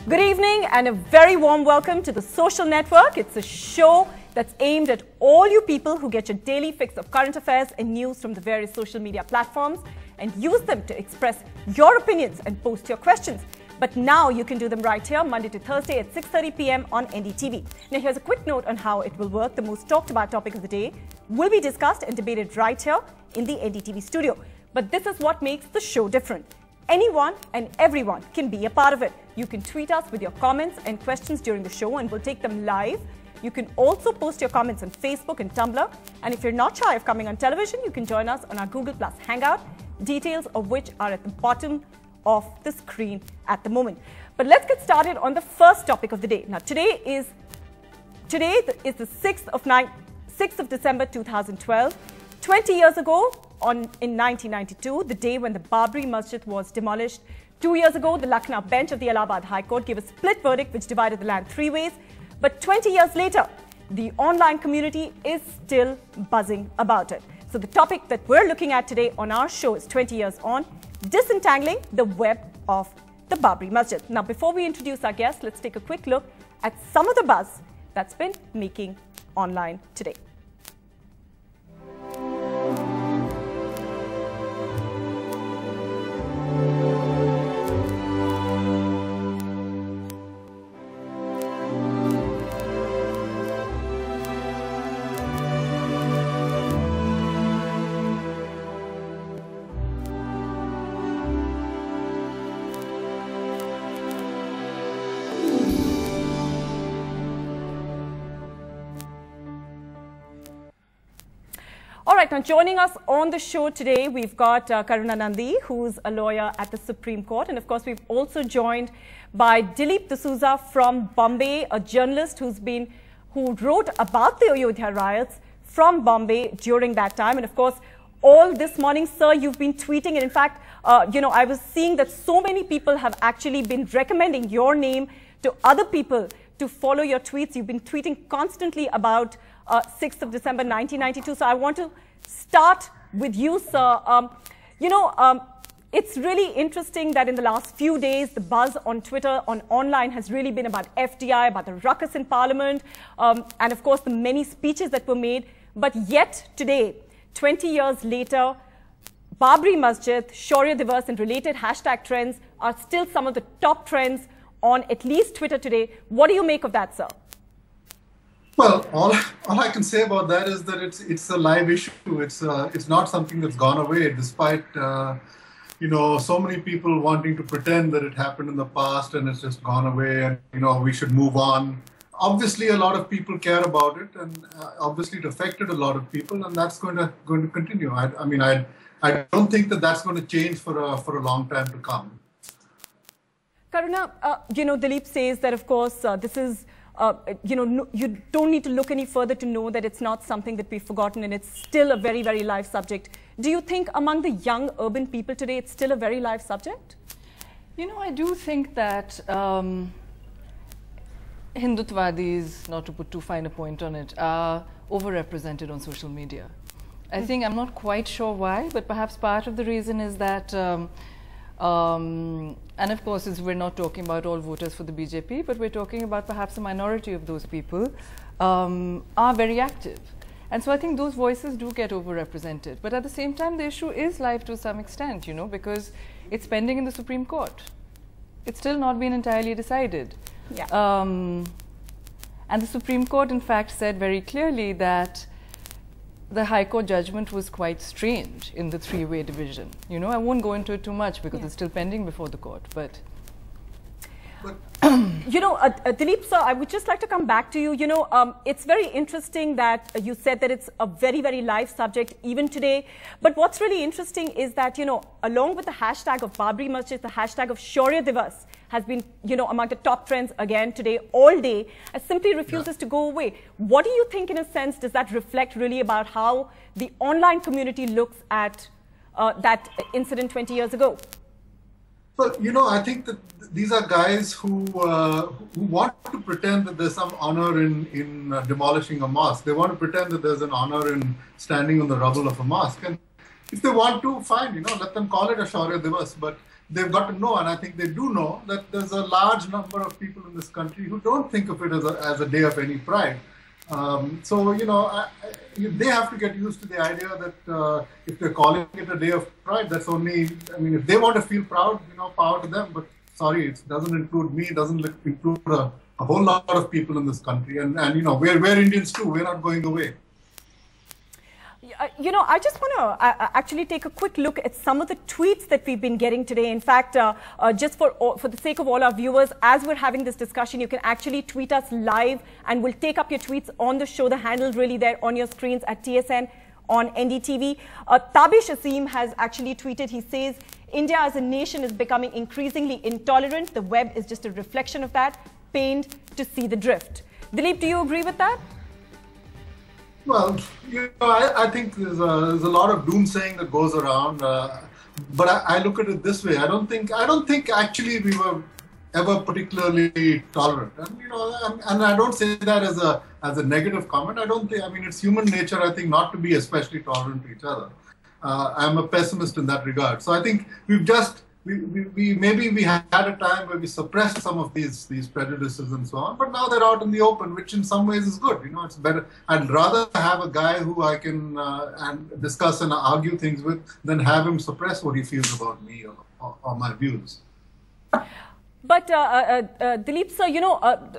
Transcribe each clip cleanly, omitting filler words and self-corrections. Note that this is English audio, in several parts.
Good evening and a very warm welcome to The Social Network. It's a show that's aimed at all you people who get your daily fix of current affairs and news from the various social media platforms and use them to express your opinions and post your questions. But now you can do them right here, Monday to Thursday at 6:30 p.m. on NDTV. Now here's a quick note on how it will work. The most talked about topic of the day will be discussed and debated right here in the NDTV studio. But this is what makes the show different. Anyone and everyone can be a part of it. You can tweet us with your comments and questions during the show and we'll take them live. You can also post your comments on Facebook and Tumblr. And if you're not shy of coming on television, you can join us on our Google Plus Hangout, details of which are at the bottom of the screen at the moment. But let's get started on the first topic of the day. Now, today is the 6th of December 2012. 20 years ago, in 1992, the day when the Babri Masjid was demolished. 2 years ago, the Lucknow bench of the Allahabad High Court gave a split verdict which divided the land three ways. But 20 years later, the online community is still buzzing about it. So the topic that we're looking at today on our show is 20 years on, disentangling the web of the Babri Masjid. Now, before we introduce our guests, let's take a quick look at some of the buzz that's been making online today. All right, now joining us on the show today, we've got Karuna Nandi, who's a lawyer at the Supreme Court. And of course, we've also joined by Dilip D'Souza from Bombay, a journalist who wrote about the Ayodhya riots from Bombay during that time. And of course, all this morning, sir, you've been tweeting. And in fact, I was seeing that so many people have actually been recommending your name to other people to follow your tweets. You've been tweeting constantly about 6th of December 1992. So I want to start with you, sir. It's really interesting that in the last few days, the buzz on Twitter, online has really been about FDI, about the ruckus in Parliament, and of course the many speeches that were made. But yet today, 20 years later, Babri Masjid, Shaurya Divas and related hashtag trends are still some of the top trends on at least Twitter today. What do you make of that, sir? Well, all I can say about that is that it's a live issue. It's not something that's gone away, despite so many people wanting to pretend that it happened in the past and it's just gone away and we should move on. Obviously, a lot of people care about it, and obviously it affected a lot of people, and that's going to continue. I don't think that that's going to change for a long time to come. Karuna, Dilip says that of course this is. You don't need to look any further to know that it's not something that we've forgotten, and it's still a very, very live subject. Do you think among the young urban people today, it's still a very live subject? I do think that Hindutwadis, not to put too fine a point on it, are overrepresented on social media. I'm not quite sure why, but perhaps part of the reason is that and of course, we're not talking about all voters for the BJP, but we're talking about perhaps a minority of those people are very active. And so I think those voices do get overrepresented. But at the same time, the issue is live to some extent, because it's pending in the Supreme Court. It's still not been entirely decided. Yeah. And the Supreme Court, in fact, said very clearly that the High Court judgment was quite strange in the three-way division. I won't go into it too much because it's still pending before the court. But Dilip, sir, I would just like to come back to you. It's very interesting that you said that it's a very, very live subject even today. But what's really interesting is that, along with the hashtag of Babri Masjid, the hashtag of Shaurya Divas has been, among the top trends again today, all day, and simply refuses to go away. What do you think, in a sense, does that reflect really about how the online community looks at that incident 20 years ago? Well, I think that these are guys who want to pretend that there's some honor in demolishing a mosque. They want to pretend that there's an honor in standing on the rubble of a mosque. And if they want to, fine, let them call it a Shaurya Divas. But they've got to know, and I think they do know, that there's a large number of people in this country who don't think of it as a day of any pride. So, you know, they have to get used to the idea that if they're calling it a day of pride, that's only, I mean, if they want to feel proud, you know, power to them. But sorry, it doesn't include me, it doesn't include a whole lot of people in this country. And you know, we're Indians too, we're not going away. You know, I just want to actually take a quick look at some of the tweets that we've been getting today. In fact, just for the sake of all our viewers, as we're having this discussion, you can actually tweet us live and we'll take up your tweets on the show. The handle really there on your screens at TSN on NDTV. Tabish Asim has actually tweeted, he says, India as a nation is becoming increasingly intolerant. The web is just a reflection of that, pained to see the drift. Dilip, do you agree with that? Well, you know, I think there's a lot of doomsaying that goes around, but I look at it this way. I don't think actually we were ever particularly tolerant, and you know, and I don't say that as a negative comment. I don't think. I mean, it's human nature, I think, not to be especially tolerant to each other. I'm a pessimist in that regard. So I think we've just maybe we had a time where we suppressed some of these prejudices and so on, but now they're out in the open, which in some ways is good. You know, it's better. I'd rather have a guy who I can and discuss and argue things with than have him suppress what he feels about me or my views. But Dilip sir, you know,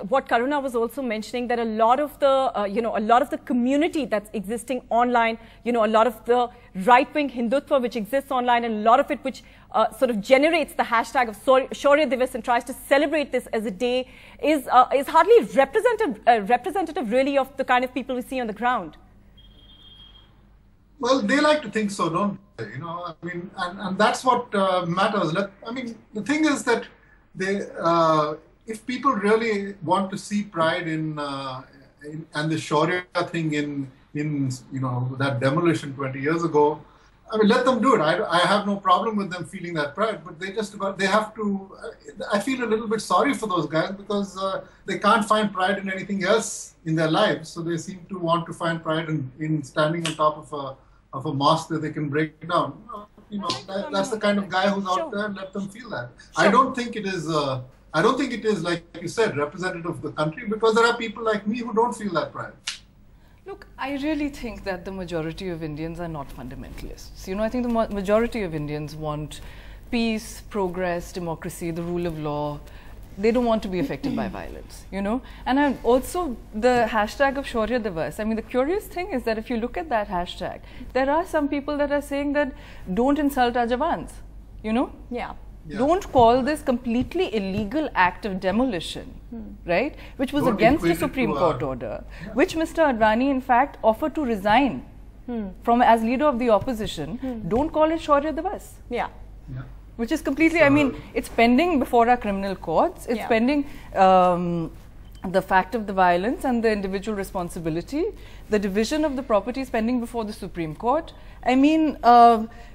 what Karuna was also mentioning, that a lot of the, you know, a lot of the community that's existing online, you know, a lot of the right-wing Hindutva which exists online, and a lot of it which sort of generates the hashtag of Shaurya Divas and tries to celebrate this as a day is hardly representative really of the kind of people we see on the ground. Well, they like to think so, don't they? You know, I mean, and that's what matters. I mean, the thing is that if people really want to see pride in and the Shaurya thing in you know, that demolition 20 years ago, I mean, let them do it. I have no problem with them feeling that pride, but they have to. I feel a little bit sorry for those guys because they can't find pride in anything else in their lives, so they seem to want to find pride in standing on top of a mosque that they can break down. You know, that's the kind of guy who's out there, and let them feel that. Sure. I don't think it is, like you said, representative of the country, because there are people like me who don't feel that pride. Look, I really think that the majority of Indians are not fundamentalists. You know, I think the majority of Indians want peace, progress, democracy, the rule of law. They don't want to be affected by violence, you know. And also the hashtag of Shaurya Divas. I mean, the curious thing is that if you look at that hashtag, there are some people that are saying that don't insult our Jawans, you know. Yeah. Don't call this completely illegal act of demolition, right? Which was against the Supreme Court order, which Mr. Advani in fact offered to resign from as leader of the opposition. Don't call it Shaurya Divas. Yeah. Which is completely, I mean, it's pending before our criminal courts. It's pending the fact of the violence and the individual responsibility. The division of the property is pending before the Supreme Court. I mean,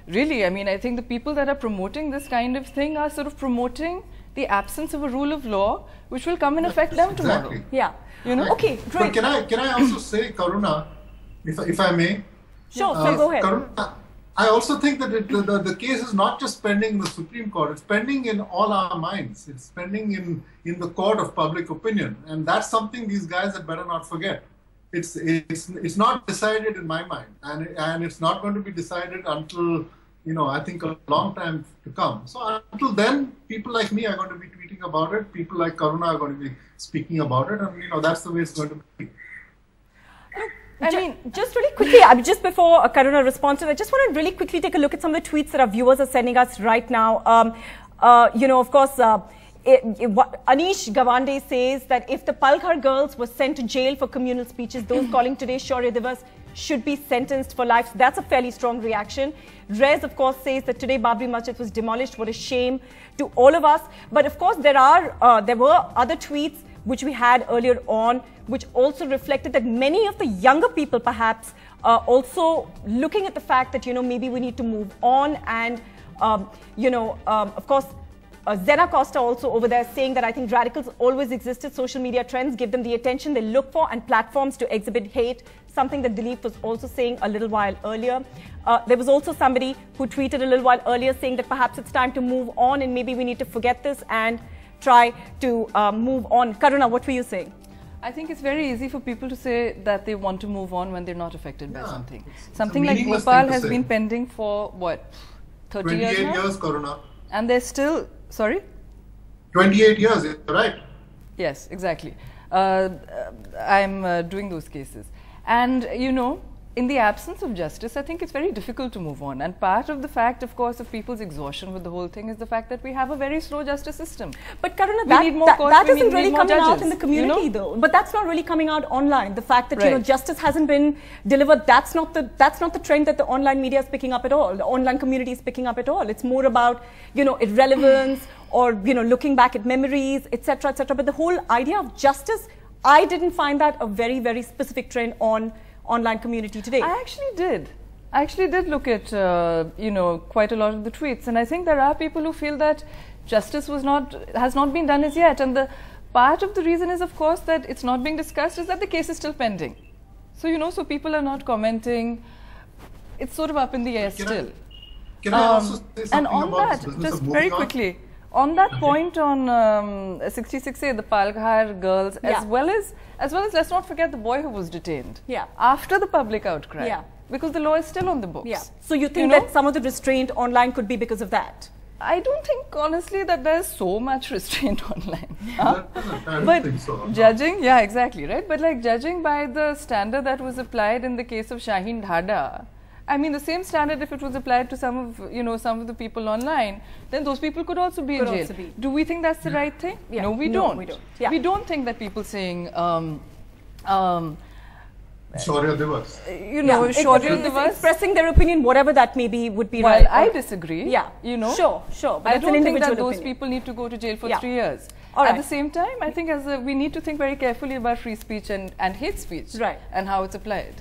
really, I mean, I think the people that are promoting this kind of thing are sort of promoting the absence of a rule of law, which will come and affect them tomorrow. Yeah. You know? Okay, great. But can I also say, Karuna, if I may? Sure, so go ahead. Karuna, I also think that the case is not just pending in the Supreme Court, it's pending in all our minds. It's pending in the court of public opinion. And that's something these guys had better not forget. It's not decided in my mind. And it's not going to be decided until, you know, I think a long time to come. So until then, people like me are going to be tweeting about it. People like Karuna are going to be speaking about it. And, you know, that's the way it's going to be. I mean, just really quickly, just before Karuna responds, I just want to really quickly take a look at some of the tweets that our viewers are sending us right now. You know, of course, Anish Gawande says that if the Palghar girls were sent to jail for communal speeches, those calling today Shaurya Divas should be sentenced for life. So that's a fairly strong reaction. Rez, of course, says that today Babri Masjid was demolished. What a shame to all of us. But of course, there were other tweets which we had earlier on, which also reflected that many of the younger people perhaps also looking at the fact that, you know, maybe we need to move on and, you know, of course, Zena Costa also over there saying that I think radicals always existed. Social media trends give them the attention they look for and platforms to exhibit hate, something that Dilip was also saying a little while earlier. There was also somebody who tweeted a little while earlier saying that perhaps it's time to move on and maybe we need to forget this and try to move on. Karuna, what were you saying? I think it's very easy for people to say that they want to move on when they're not affected by something. Something like Bhopal has been pending for what, 30 years now? 28 years, Karuna. And they're still, sorry? 28 years, right? Yes, exactly. I'm doing those cases. And, you know, in the absence of justice, I think it's very difficult to move on. And part of the fact, of course, of people's exhaustion with the whole thing is the fact that we have a very slow justice system. But Karuna, that isn't really coming out in the community, though. But that's not really coming out online. The fact that, you know, justice hasn't been delivered, that's not the trend that the online media is picking up at all. The online community is picking up at all. It's more about, you know, irrelevance or, you know, looking back at memories, etc., etc. But the whole idea of justice, I didn't find that a very, very specific trend on online community today. I actually did look at, you know, quite a lot of the tweets, and I think there are people who feel that justice has not been done as yet, and the part of the reason is, of course, that it's not being discussed is that the case is still pending. So, you know, so people are not commenting. It's sort of up in the air still. Can I also say something and on about that, just very quickly, on that point on 66A, the Palghar girls, as well as let's not forget the boy who was detained after the public outcry, because the law is still on the books. So you think that some of the restraint online could be because of that? I don't think, honestly, that there's so much restraint online. But judging, exactly, right? But like judging by the standard that was applied in the case of Shaheen Dhada, I mean, the same standard, if it was applied to some of the people online, then those people could also be in jail. Do we think that's the right thing? No, we don't. We don't think that people saying, Shaurya Divas. You know, Shaurya Divas. Expressing their opinion, whatever that may be, would be right. Well, I disagree. You know. Sure. But I don't think that those people need to go to jail for 3 years. At the same time, I think we need to think very carefully about free speech and hate speech and how it's applied.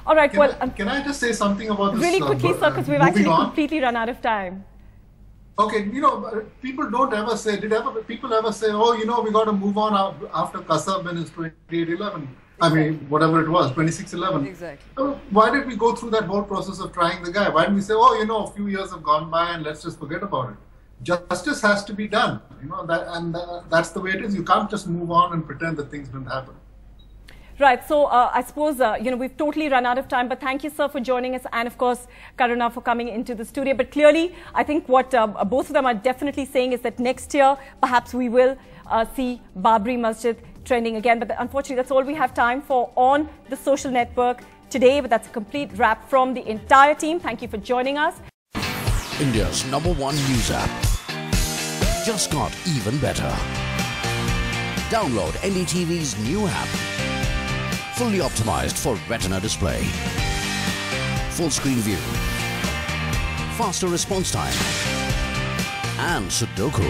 All right. Can I just say something about this? Really quickly, sir, because we've actually completely run out of time. Okay, you know, people don't ever say, people ever say, oh, you know, we got to move on after Kasab and his 2811. I mean, whatever it was, 2611. Exactly. Why did we go through that whole process of trying the guy? Why didn't we say, oh, you know, a few years have gone by and let's just forget about it? Justice has to be done, you know, that's the way it is. You can't just move on and pretend that things didn't happen. Right. So I suppose, you know, we've totally run out of time, but thank you, sir, for joining us. And of course, Karuna, for coming into the studio. But clearly, I think what both of them are definitely saying is that next year, perhaps we will see Babri Masjid trending again. But unfortunately, that's all we have time for on the social network today. But that's a complete wrap from the entire team. Thank you for joining us. India's #1 news app just got even better. Download NDTV's new app. Fully optimized for retina display. Full screen view. Faster response time. And Sudoku.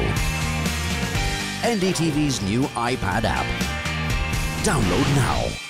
NDTV's new iPad app. Download now.